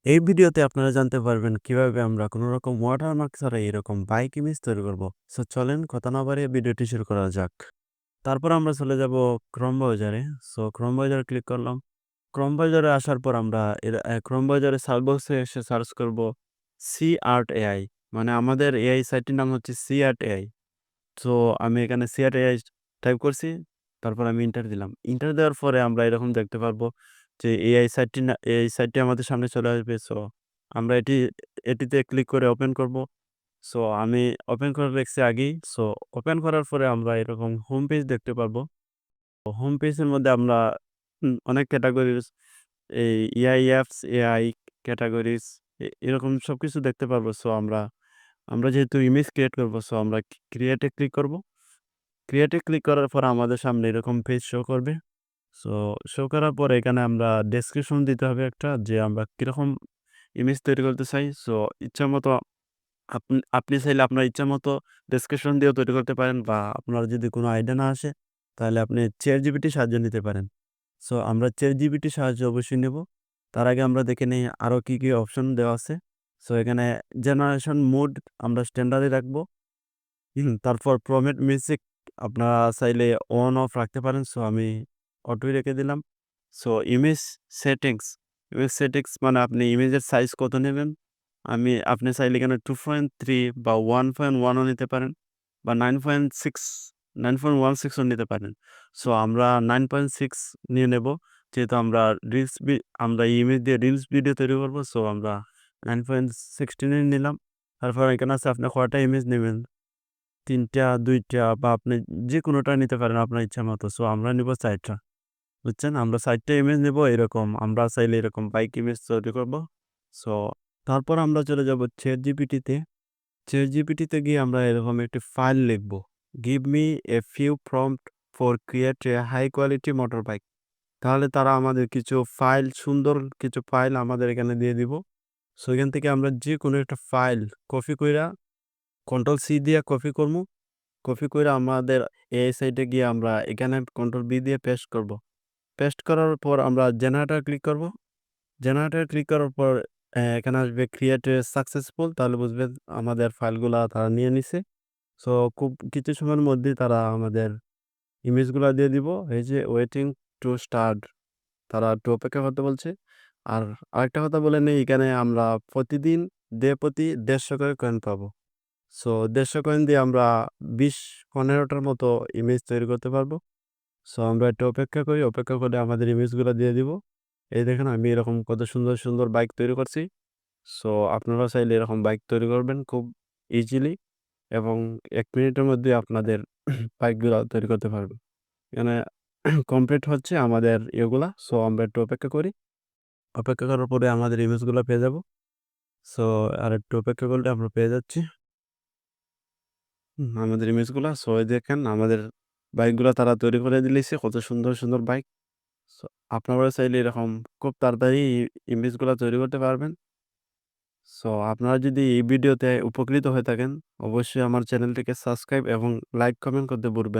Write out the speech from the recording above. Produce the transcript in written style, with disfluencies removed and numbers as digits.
এই ভিডিওতে আপনারা জানতে পারবেন কিভাবে আমরা কোনো রকম ওয়াটারমার্ক ছাড়াই এরকম বাইক ইমেজ তৈরি করব। সো চলেন কথা না বাড়িয়ে ভিডিওটি শুরু করা যাক। তারপর আমরা চলে যাব ক্রোম ব্রাউজারে। সো ক্রোম ব্রাউজারে ক্লিক করলাম। ক্রোম ব্রাউজারে আসার পর আমরা ক্রোম ব্রাউজারে সার্চ বক্সে এসে সার্চ করব সি আর্ট এআই। মানে আমাদের এআই সাইটটির নাম হচ্ছে সি আর্ট এআই। সো আমি এখানে সি আর্ট এআই টাইপ করছি। তারপর আমি এন্টার দিলাম। এন্টার দেওয়ার পরে আমরা এরকম দেখতে পারবো যে এআই সাইটটি আমাদের সামনে চলে আসবে। সো আমরা এটিতে ক্লিক করে ওপেন করব। সো আমি ওপেন করে রেখেছি আগেই। সো ওপেন করার পরে আমরা এরকম হোম পেজ দেখতে পারবো। হোম পেজের মধ্যে আমরা অনেক ক্যাটাগরিজ এই এআই অ্যাপস, এআই ক্যাটাগরিজ এরকম সবকিছু দেখতে পারবো। সো আমরা যেহেতু ইমেজ ক্রিয়েট করব, সো আমরা ক্রিয়েটে ক্লিক করব। ক্রিয়েটে ক্লিক করার পর আমাদের সামনে এরকম পেজ শো করবে। সো শো করার পরে এখানে আমরা ডেসক্রিপশন দিতে হবে একটা, যে আমরা কিরকম ইমেজ তৈরি করতে চাই। সো ইচ্ছামতো আপনি চাইলে আপনার ইচ্ছামতো ডেসক্রিপশন দিয়েও তৈরি করতে পারেন, বা আপনার যদি কোনো আইডিয়া না আসে তাহলে আপনি ChatGPT সাহায্য নিতে পারেন। সো আমরা ChatGPT সাহায্য অবশ্যই নেব। তার আগে আমরা দেখে নেই আরও কি অপশন দেওয়া আছে। সো এখানে জেনারেশন মোড আমরা স্ট্যান্ডার্ডে রাখবো। তারপর প্রম্পট মিউজিক আপনারা চাইলে অন অফ রাখতে পারেন। সো আমি অটোই রেখে দিলাম। সো ইমেজ সেটিংস মানে আপনি ইমেজের সাইজ কত নেবেন। আপনি চাইলে এখানে 2.3 বা 1.1 ও নিতে পারেন, বা 9.16 ও নিতে পারেন। সো আমরা 9.6 নিয়ে নেব, যেহেতু আমরা এই ইমেজ দিয়ে রিলস ভিডিও তৈরি করব। সো আমরা 9.16 নিলাম। তারপর এখানে আছে আপনি কয়টা ইমেজ নেবেন, ৩ টা, ২ টা, বা আপনি যেকোনোটা নিতে পারেন আপনার ইচ্ছামতো। সো আমরা নিব ৪ টা। বুঝছেন? আমরা ৪ টা ইমেজ নেব এরকম। আমরা চাইলে এরকম বাইক ইমেজ তৈরি করব। সো তারপর আমরা চলে যাব ChatGPT তে। ChatGPT তে গিয়ে আমরা এরকম একটি ফাইল লিখব। "Give me a few prompt for create a high quality motorbike." তাহলে তারা আমাদের সুন্দর কিছু ফাইল আমাদের এখানে দিয়ে দিব। সো এখান থেকে আমরা যেকোনো একটা ফাইল কপি কইরা কন্ট্রোল সি দিয়ে কপি করব। কপি কইরা আমাদের এআই সাইটে গিয়ে আমরা এখানে কন্ট্রোল বি দিয়ে পেস্ট করব। পেস্ট করার পর আমরা জেনারেটর ক্লিক করব। জেনারেটর ক্লিক করার পর এখানে আসবে ক্রিয়েট সাকসেসফুল, তাহলে বুঝবেন আমাদের ফাইলগুলা তারা নিয়ে নিছে। সো খুব কিছু সময়ের মধ্যেই তারা আমাদের ইমেজগুলা দিয়ে দিব। এই যে ওয়েটিং টু স্টার্ট, তারা একটু অপেক্ষা করতে বলছে। আর আরেকটা কথা বলে নেই, এখানে আমরা প্রতিদিন প্রতি ১৫০ করে কয়েন পাবো। সো ১৫০ কয়েন দিয়ে আমরা ২০-১৫টার মতো ইমেজ তৈরি করতে পারবো। সো আমরা একটু অপেক্ষা করি। অপেক্ষা করে আমাদের ইমেজগুলা দিয়ে দিব। এই দেখেন আমি এরকম কত সুন্দর বাইক তৈরি করছি। সো আপনারাও চাইলে এরকম বাইক তৈরি করবেন খুব ইজিলি, এবং ১ মিনিটের মধ্যে আপনাদের বাইকগুলা তৈরি করতে পারবেন। এখানে কমপ্লিট হচ্ছে আমাদের ইয়েগুলা। সো আমরা একটু অপেক্ষা করি। অপেক্ষা করার পরে আমাদের ইমেজগুলা পেয়ে যাব। সো আরেকটু অপেক্ষা করলে আমরা পেয়ে যাচ্ছি আমাদের ইমেজগুলা। সো এই দেখেন আমাদের বাইকগুলা তারা তৈরি করে দিলেছে, কত সুন্দর বাইক। সো আপনারাও চাইলে এরকম খুব তাড়াতাড়ি ইমেজগুলা তৈরি করতে পারবেন। সো আপনারা যদি এই ভিডিওতে উপকৃত হয়ে থাকেন, অবশ্যই আমার চ্যানেলটিকে সাবস্ক্রাইব এবং লাইক কমেন্ট করতে ভুলবেন